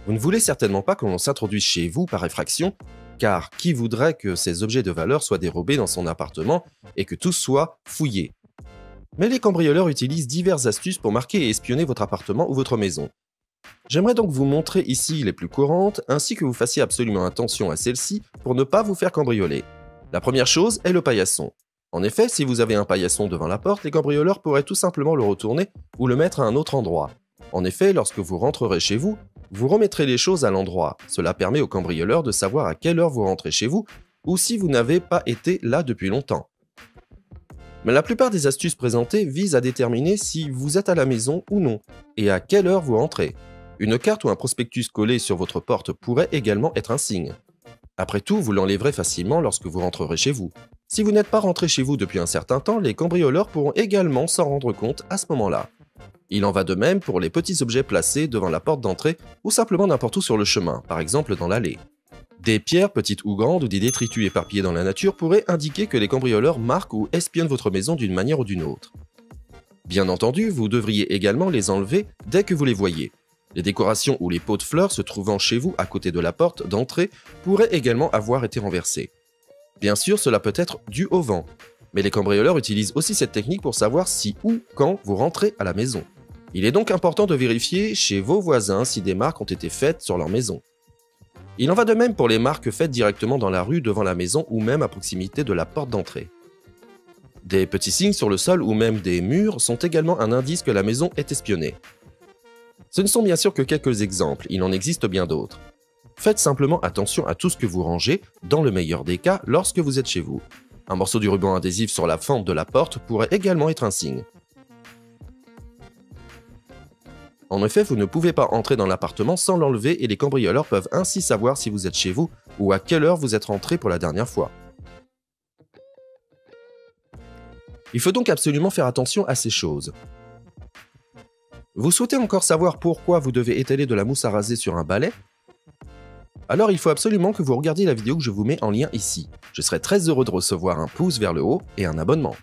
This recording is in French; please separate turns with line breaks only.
Vous ne voulez certainement pas que l'on s'introduise chez vous par effraction, car qui voudrait que ces objets de valeur soient dérobés dans son appartement et que tout soit fouillé? Mais les cambrioleurs utilisent diverses astuces pour marquer et espionner votre appartement ou votre maison. J'aimerais donc vous montrer ici les plus courantes, ainsi que vous fassiez absolument attention à celles-ci pour ne pas vous faire cambrioler. La première chose est le paillasson. En effet, si vous avez un paillasson devant la porte, les cambrioleurs pourraient tout simplement le retourner ou le mettre à un autre endroit. En effet, lorsque vous rentrerez chez vous, vous remettrez les choses à l'endroit. Cela permet aux cambrioleurs de savoir à quelle heure vous rentrez chez vous ou si vous n'avez pas été là depuis longtemps. Mais la plupart des astuces présentées visent à déterminer si vous êtes à la maison ou non et à quelle heure vous rentrez. Une carte ou un prospectus collé sur votre porte pourrait également être un signe. Après tout, vous l'enlèverez facilement lorsque vous rentrerez chez vous. Si vous n'êtes pas rentré chez vous depuis un certain temps, les cambrioleurs pourront également s'en rendre compte à ce moment-là. Il en va de même pour les petits objets placés devant la porte d'entrée ou simplement n'importe où sur le chemin, par exemple dans l'allée. Des pierres, petites ou grandes, ou des détritus éparpillés dans la nature pourraient indiquer que les cambrioleurs marquent ou espionnent votre maison d'une manière ou d'une autre. Bien entendu, vous devriez également les enlever dès que vous les voyez. Les décorations ou les pots de fleurs se trouvant chez vous à côté de la porte d'entrée pourraient également avoir été renversés. Bien sûr, cela peut être dû au vent, mais les cambrioleurs utilisent aussi cette technique pour savoir si ou quand vous rentrez à la maison. Il est donc important de vérifier chez vos voisins si des marques ont été faites sur leur maison. Il en va de même pour les marques faites directement dans la rue devant la maison ou même à proximité de la porte d'entrée. Des petits signes sur le sol ou même des murs sont également un indice que la maison est espionnée. Ce ne sont bien sûr que quelques exemples, il en existe bien d'autres. Faites simplement attention à tout ce que vous rangez, dans le meilleur des cas, lorsque vous êtes chez vous. Un morceau du ruban adhésif sur la fente de la porte pourrait également être un signe. En effet, vous ne pouvez pas entrer dans l'appartement sans l'enlever et les cambrioleurs peuvent ainsi savoir si vous êtes chez vous ou à quelle heure vous êtes rentré pour la dernière fois. Il faut donc absolument faire attention à ces choses. Vous souhaitez encore savoir pourquoi vous devez étaler de la mousse à raser sur un balai? Alors il faut absolument que vous regardiez la vidéo que je vous mets en lien ici. Je serai très heureux de recevoir un pouce vers le haut et un abonnement.